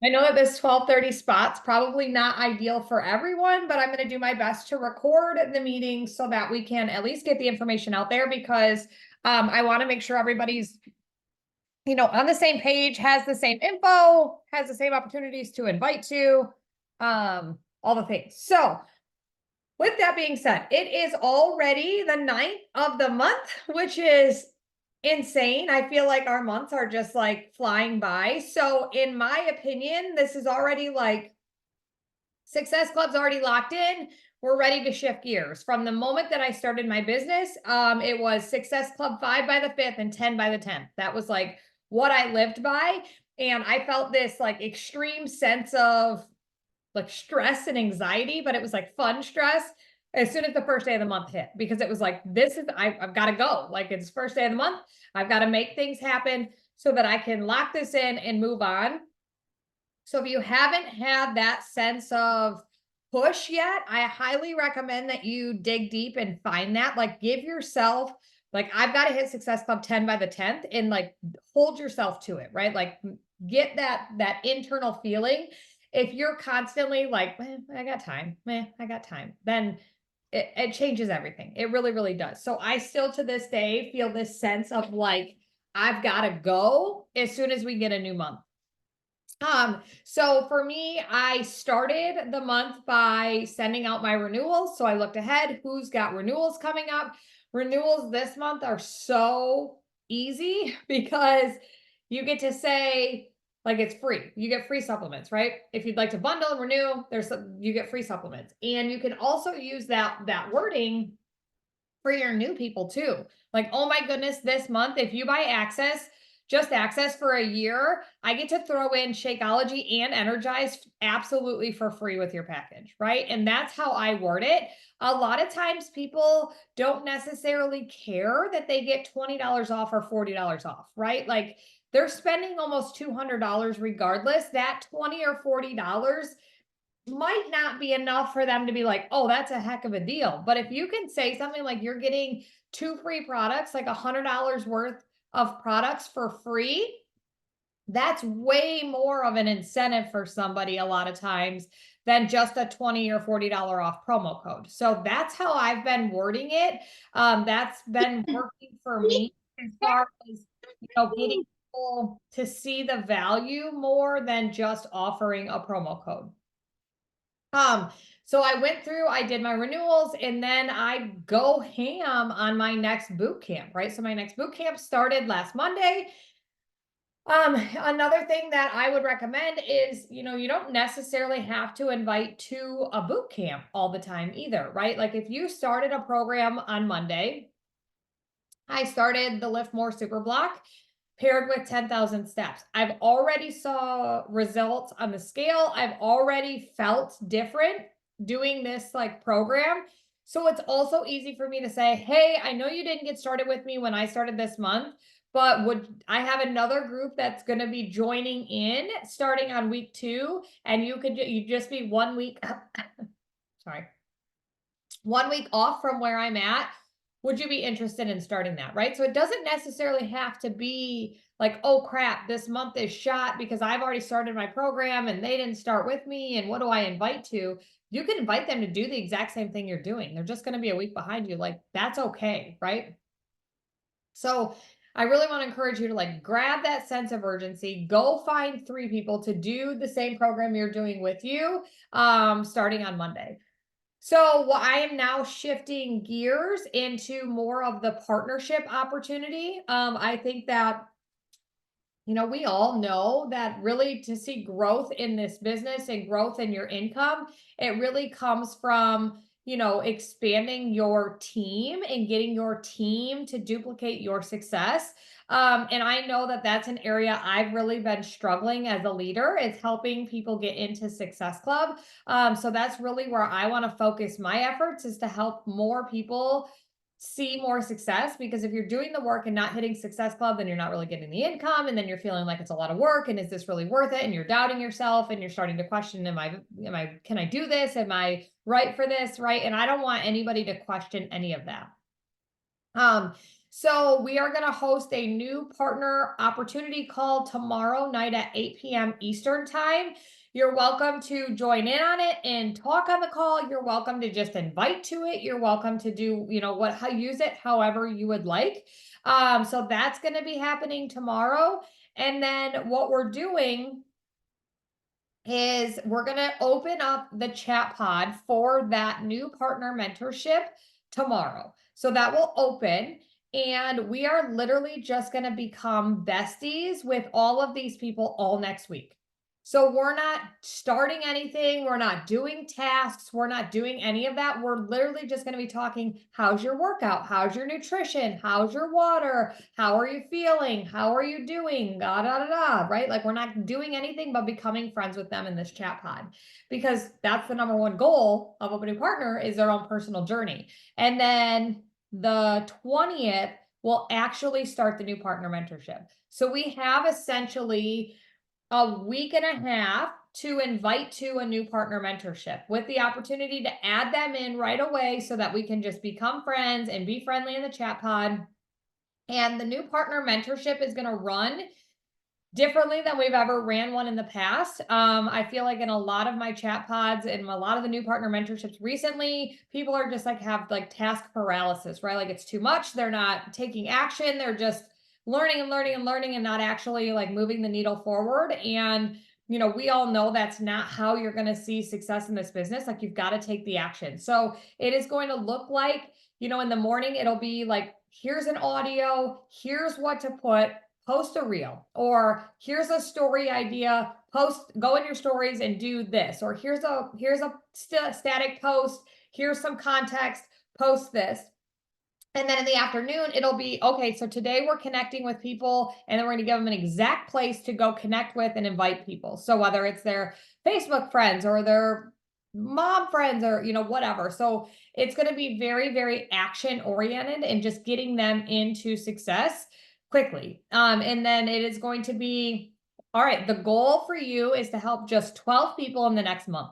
I know that this 12:30 spot's probably not ideal for everyone, but I'm going to do my best to record the meeting so that we can at least get the information out there because I want to make sure everybody's, on the same page, has the same info, has the same opportunities to invite to, all the things. So with that being said, it is already the 9th of the month, which is insane. I feel like our months are just like flying by. So in my opinion, this is already like Success Club's already locked in. We're ready to shift gears. From the moment that I started my business, it was Success Club 5 by the 5th and 10 by the 10th. That was like what I lived by. And I felt this like extreme sense of like stress and anxiety, but it was like fun stress as soon as the first day of the month hit, because it was like, I've got to go. Like it's first day of the month. I've got to make things happen so that I can lock this in and move on. So if you haven't had that sense of push yet, I highly recommend that you dig deep and find that. Like give yourself, like I've got to hit Success Club 10 by the 10th and like hold yourself to it, right? Like get that internal feeling. If you're constantly like, I got time, I got time, then it changes everything. It really, really does. So I still to this day feel this sense of like, I've got to go as soon as we get a new month. So for me, I started the month by sending out my renewals. So I looked ahead, who's got renewals coming up. Renewals this month are so easy because you get to say, like it's free. You get free supplements, right? If you'd like to bundle and renew, you get free supplements. And you can also use that wording for your new people too. Like, oh my goodness, this month, if you buy access, just access for a year, I get to throw in Shakeology and Energize absolutely for free with your package, right? And that's how I word it. A lot of times people don't necessarily care that they get $20 off or $40 off, right? Like they're spending almost $200 regardless. That $20 or $40 might not be enough for them to be like, oh, that's a heck of a deal. But if you can say something like you're getting 2 free products, like $100 worth of products for free, that's way more of an incentive for somebody a lot of times than just a $20 or $40 off promo code. So that's how I've been wording it. That's been working for me as far as getting people to see the value more than just offering a promo code. So I went through, I did my renewals, and then I go ham on my next boot camp, right? So my next boot camp started last Monday. Another thing that I would recommend is, you don't necessarily have to invite to a boot camp all the time either, right? Like if you started a program on Monday, I started the Lift More Super Block paired with 10,000 steps. I've already saw results on the scale. I've already felt different doing this like program. So it's also easy for me to say, hey, I know you didn't get started with me when I started this month, but would I have another group that's going to be joining in starting on week 2, and you just be 1 week, sorry, 1 week off from where I'm at. Would you be interested in starting that? Right. So it doesn't necessarily have to be like, oh crap, this month is shot because I've already started my program and they didn't start with me. And what do I invite to? You can invite them to do the exact same thing you're doing. They're just going to be a week behind you. Like that's okay. Right. So I really want to encourage you to like grab that sense of urgency, go find 3 people to do the same program you're doing with you, starting on Monday. So I am now shifting gears into more of the partnership opportunity. I think that, we all know that really to see growth in this business and growth in your income, it really comes from, expanding your team and getting your team to duplicate your success. And I know that that's an area I've really been struggling as a leader, is helping people get into Success Club. So that's really where I want to focus my efforts, is to help more people see more success. Because if you're doing the work and not hitting Success Club, then you're not really getting the income, and then you're feeling like it's a lot of work, and is this really worth it? And you're doubting yourself, and you're starting to question, can I do this? Am I right for this? Right. And I don't want anybody to question any of that. So we are going to host a new partner opportunity call tomorrow night at 8 p.m. Eastern time. You're welcome to join in on it and talk on the call. You're welcome to just invite to it. You're welcome to do, how use it however you would like. So that's going to be happening tomorrow. And then what we're doing is we're going to open up the chat pod for that new partner mentorship tomorrow. So that will open, and we are literally just going to become besties with all of these people all next week. So we're not starting anything. We're not doing tasks. We're not doing any of that. We're literally just going to be talking, how's your workout? How's your nutrition? How's your water? How are you feeling? How are you doing? Da, da, da, da, right? Like we're not doing anything but becoming friends with them in this chat pod, because that's the number one goal of a new partner, is their own personal journey. And then the 20th will actually start the new partner mentorship. So we have essentially a week and a half to invite to a new partner mentorship, with the opportunity to add them in right away so that we can just become friends and be friendly in the chat pod. And the new partner mentorship is going to run differently than we've ever ran one in the past. I feel like in a lot of my chat pods and a lot of the new partner mentorships recently, people are just have task paralysis, right? Like it's too much. They're not taking action. They're just learning and learning and learning and not actually moving the needle forward. And, we all know that's not how you're going to see success in this business. Like you've got to take the action. So it is going to look like, in the morning, it'll be here's an audio, here's what to put, post a reel, or here's a story idea, go in your stories and do this, or here's a static post, here's some context, post this. And then in the afternoon, it'll be, okay, so today we're connecting with people, and then we're going to give them an exact place to go connect with and invite people. So whether it's their Facebook friends or their mom friends or, whatever. So it's going to be very, very action oriented and just getting them into success quickly. And then it is going to be, all right, the goal for you is to help just 12 people in the next month.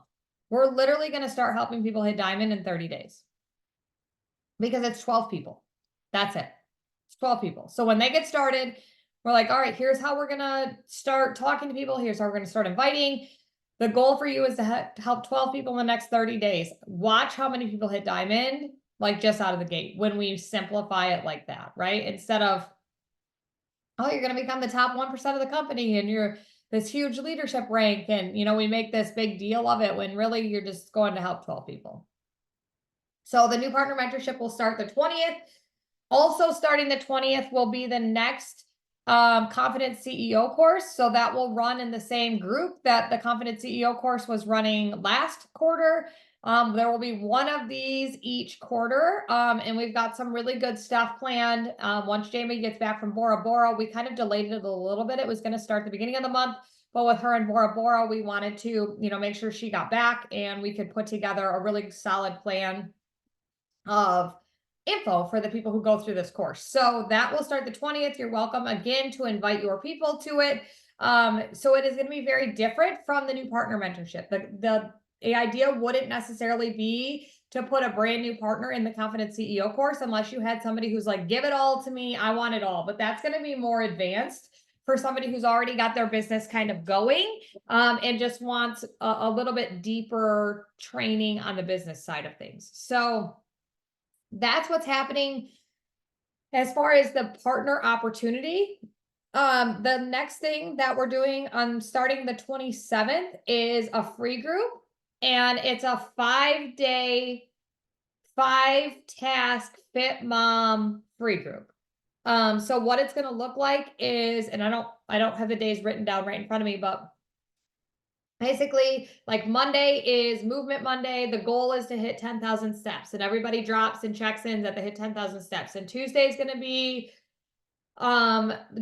We're literally going to start helping people hit diamond in 30 days. Because it's 12 people. That's it. It's 12 people. So when they get started, we're like, all right, here's how we're going to start talking to people. Here's how we're going to start inviting. The goal for you is to help 12 people in the next 30 days. Watch how many people hit diamond, just out of the gate, when we simplify it like that, right? Instead of, oh, you're going to become the top 1% of the company and you're this huge leadership rank. And, we make this big deal of it when really you're just going to help 12 people. So the new partner mentorship will start the 20th. Also starting the 20th will be the next Confident CEO course. So that will run in the same group that the Confident CEO course was running last quarter. There will be one of these each quarter. And we've got some really good stuff planned. Once Jamie gets back from Bora Bora, we kind of delayed it a little bit. It was going to start the beginning of the month. But with her in Bora Bora, we wanted to, make sure she got back and we could put together a really solid plan of info for the people who go through this course. So that will start the 20th. You're welcome again to invite your people to it. So it is going to be very different from the new partner mentorship. The idea wouldn't necessarily be to put a brand new partner in the Confident CEO course unless you had somebody who's like, give it all to me, I want it all. But that's going to be more advanced for somebody who's already got their business kind of going and just wants a little bit deeper training on the business side of things. So that's what's happening as far as the partner opportunity. The next thing that we're doing on starting the 27th is a free group, and it's a 5-day, 5-task Fit Mom free group. So what it's going to look like is, and I don't have the days written down right in front of me, but basically, Monday is Movement Monday. The goal is to hit 10,000 steps, and everybody drops and checks in that they hit 10,000 steps. And Tuesday is going to be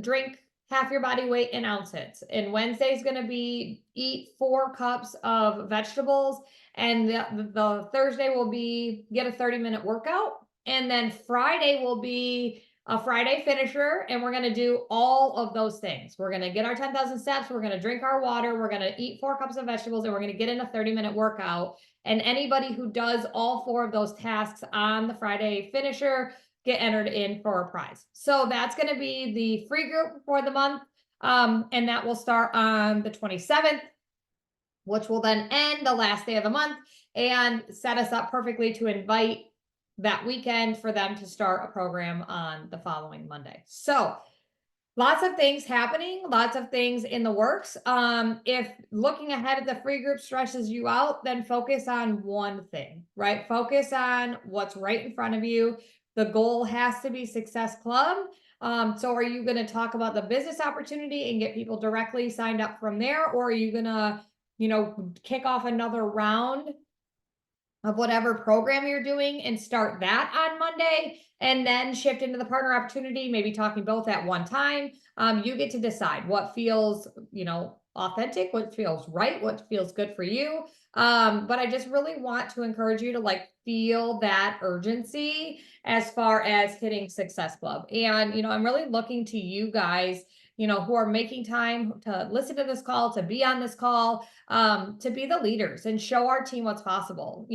drink half your body weight in ounces. And Wednesday is going to be eat 4 cups of vegetables. And the Thursday will be get a 30-minute workout. And then Friday will be a Friday finisher, and we're going to do all of those things. We're going to get our 10,000 steps. We're going to drink our water. We're going to eat 4 cups of vegetables, and we're going to get in a 30-minute workout. And anybody who does all 4 of those tasks on the Friday finisher get entered in for a prize. So that's going to be the free group for the month. And that will start on the 27th, which will then end the last day of the month and set us up perfectly to invite that weekend for them to start a program on the following Monday. So lots of things happening, lots of things in the works. If looking ahead at the free group stresses you out, then focus on one thing, right? Focus on what's right in front of you. The goal has to be Success Club. So are you going to talk about the business opportunity and get people directly signed up from there? Or are you going to, kick off another round of whatever program you're doing and start that on Monday and then shift into the partner opportunity, maybe talking both at one time? You get to decide what feels, authentic, what feels right, what feels good for you. But I just really want to encourage you to feel that urgency as far as hitting Success Club. And, I'm really looking to you guys, who are making time to listen to this call, to be on this call, to be the leaders and show our team what's possible.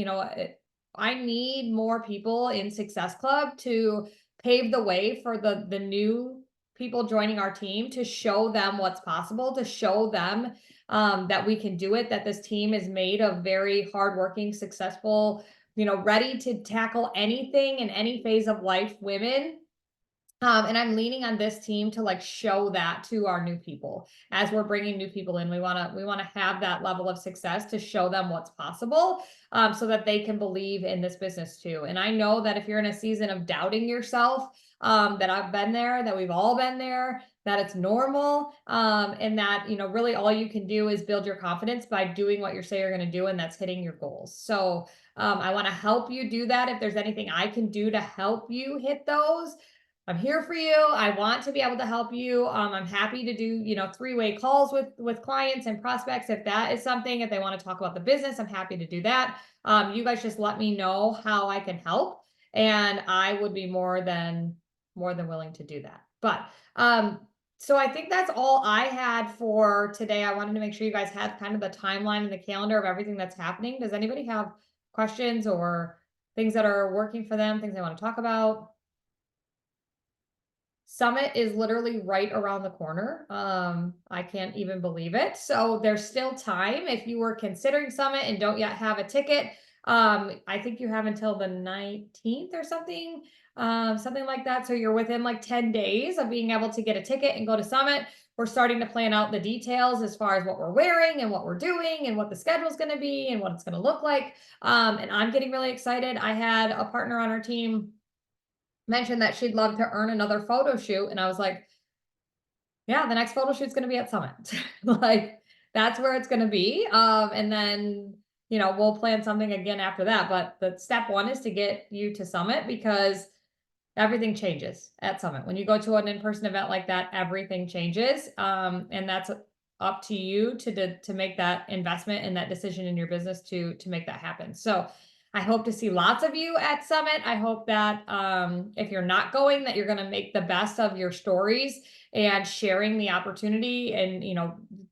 I need more people in Success Club to pave the way for the new people joining our team, to show them what's possible, to show them that we can do it, that this team is made of very hardworking, successful, ready to tackle anything in any phase of life women. And I'm leaning on this team to show that to our new people. As we're bringing new people in, we want to have that level of success to show them what's possible, so that they can believe in this business too. And I know that if you're in a season of doubting yourself, that I've been there, that we've all been there, that it's normal, and that, really all you can do is build your confidence by doing what you say you're going to do, and that's hitting your goals. So I want to help you do that. If there's anything I can do to help you hit those, I'm here for you. I want to be able to help you. I'm happy to do, three-way calls with clients and prospects. If that is something, if they want to talk about the business, I'm happy to do that. You guys just let me know how I can help, and I would be more than willing to do that. But, so I think that's all I had for today. I wanted to make sure you guys had kind of the timeline and the calendar of everything that's happening. Does anybody have questions or things that are working for them, things they want to talk about? Summit is literally right around the corner. I can't even believe it. So there's still time. If you were considering Summit and don't yet have a ticket, I think you have until the 19th or something, something like that. So you're within 10 days of being able to get a ticket and go to Summit. We're starting to plan out the details as far as what we're wearing and what we're doing and what the schedule is going to be and what it's going to look like. And I'm getting really excited. I had a partner on our team mentioned that she'd love to earn another photo shoot. And I was like, yeah, the next photo shoot's going to be at Summit. That's where it's going to be. And then, we'll plan something again after that. But the step one is to get you to Summit, because everything changes at Summit. When you go to an in-person event like that, everything changes. And that's up to you to make that investment and that decision in your business to make that happen. So I hope to see lots of you at Summit. I hope that if you're not going, that you're going to make the best of your stories and sharing the opportunity and,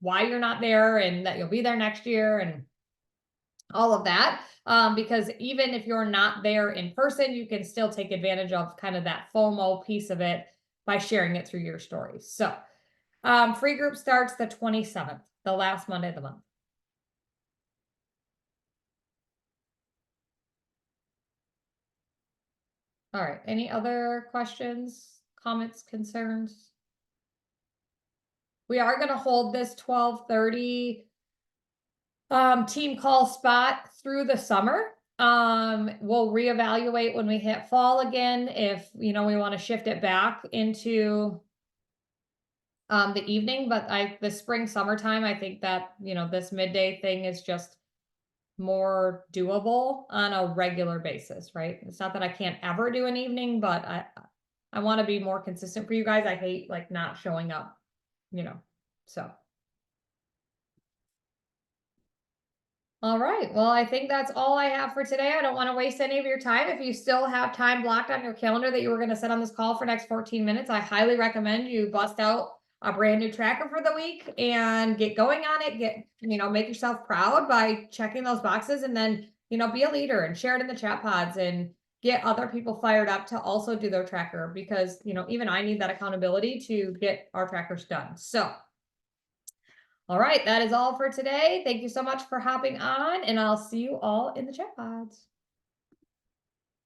why you're not there, and that you'll be there next year and all of that. Because even if you're not there in person, you can still take advantage of kind of that FOMO piece of it by sharing it through your stories. So free group starts the 27th, the last Monday of the month. All right. Any other questions, comments, concerns? We are going to hold this 12:30 team call spot through the summer. We'll reevaluate when we hit fall again if we want to shift it back into the evening. But the spring summertime, I think that this midday thing is just more doable on a regular basis, right? It's not that I can't ever do an evening, but I want to be more consistent for you guys. I hate not showing up, so. All right. Well, I think that's all I have for today. I don't want to waste any of your time. If you still have time blocked on your calendar that you were going to set on this call for next 14 minutes, I highly recommend you bust out a brand new tracker for the week and get going on it. Make yourself proud by checking those boxes, and then, be a leader and share it in the chat pods and, get other people fired up to also do their tracker, because, you know, even I need that accountability to get our trackers done. So, all right, that is all for today. Thank you so much for hopping on, and I'll see you all in the chat pods.